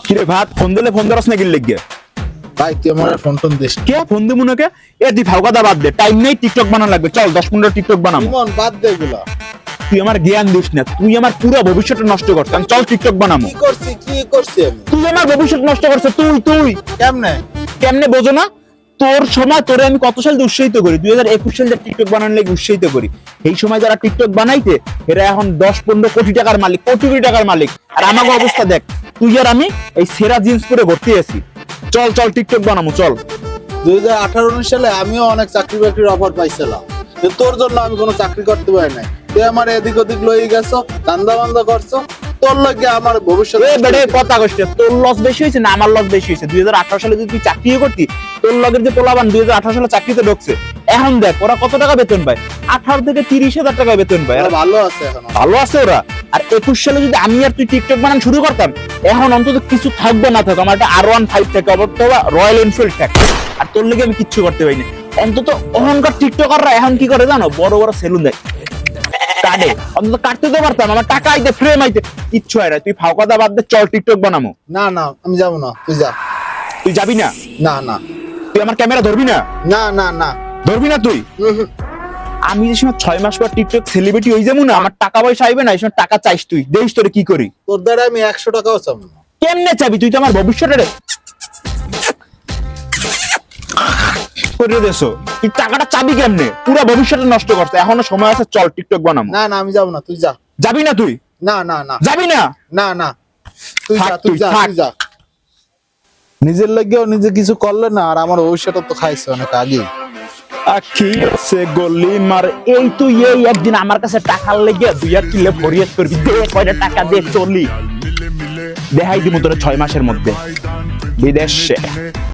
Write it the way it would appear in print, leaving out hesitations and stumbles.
কিরে ভাত ফোন দিলে ফোন ধরস না কি লেগে? ভাই তুই আমার ফোন টোন দিস না। কে ফোন দিব নাকি? এ দি ফাও কথা বাদ দে, টাইম নেই, টিকটক বানানো লাগবে। চল 10-15 টিকটক বানাবো। ইমন বাদ দে এগুলা। তুই আমার জ্ঞান দিস না, তুই আমার পুরো ভবিষ্যৎ নষ্ট করছিস। চল টিকটক বানাবো। কি করছি আমি? তুই আমার ভবিষ্যৎ নষ্ট করছিস। তুই কেমনে? কেমনে বোঝো না? তোর সময় তোরে আমি কত সাল উৎসাহিত করি, 2021 সালে টিকটক বানানোর লাগি উৎসাহিত করি। এই সময় যারা টিকটক বানাইতে এরা এখন 10-15 কোটি টাকার মালিক, কোটি কোটি টাকার মালিক। আর আমার অবস্থা দেখ, তুই আর আমি এই সেরা জিন্স পরে ভর্তি আছি। চল চল টিকটক বানাবো চল। 2018-19 সালে আমিও অনেক চাকরি বাকরির অফার পাইছিলাম, কিন্তু তোর জন্য আমি কোনো চাকরি করতে পারি নাই। তুই আমার এদিক ওদিক লয়ে গেছো, ধান্দা বান্দা করছো, তোর লাগে আমার ভবিষ্যৎ। এ বেড়ে কথা কইছিস, তোর লস বেশি হয়েছে না আমার লস বেশি হয়েছে? 2018 সালে যদি তুই চাকরিও করতি, তোর লগের যে পোলাবান 2018 সালে চাকরিতে ঢুকছে, এখন দেখ ওরা কত টাকা বেতন পায়। 18 থেকে 30,000 টাকা বেতন পায়। ওরা ভালো আছে এখন। ভালো আছে ওরা। আর 21 সালে যদি আমি আর তুই টিকটক বানানো শুরু করতাম, এখন অন্তত কিছু থাকবে না থাকবে, আমার একটা R15 থাকে, অথবা রয়্যাল এনফিল্ড থাকে, আর তোর লেগে আমি কিচ্ছু করতে পারি না। অন্তত অহংকার টিকটকাররা এখন কি করে জানো? বড় বড় সেলুন দেয়, কাটে। অন্তত কাটতে তো পারতাম, আমার টাকা আইতে, ফ্রেম আইতে, কিচ্ছু হয় না। তুই ফাও কথা বাদ দে, চল টিকটক বানাবো। না না আমি যাবো না, তুই যা। তুই যাবি না? না না তুই আমার ক্যামেরা ধরবি না? না না না ধরবি না তুই? আমি যে সময় 6 মাস পর টিকটক সেলিব্রিটি হয়ে যাবো না, আমার টাকা পয়সা আইবে না, এই সময় টাকা চাইস তুই, দেইস তোরে কি করি? তোর দ্বারা আমি 100 টাকাও চাবো না। কেমনে চাবি? তুই তো আমার ভবিষ্যতের করে দেছো, তুই টাকাটা চাবি কেমনে? পুরো ভবিষ্যৎ নষ্ট করছে। এখনো সময় আছে, চল টিকটক বানাবো। না না আমি যাবো না, তুই যা। যাবি না তুই? না না না যাবি না? না না তুই থাক, যা, তুই যা, থাক। তুই যা। নিজের লাগেও নিজে কিছু করলে না, আর আমার ভবিষ্যৎ তো খাইছে অনেক আগে। আখি সে গলি মার। এই তুই এই একদিন আমার কাছে টাকার লেগে 2 কিলো ফরিয়াদ করবি, দে কয়টা টাকা দে, চলি দেখাই দিব তোরা 6 মাসের মধ্যে বিদেশে।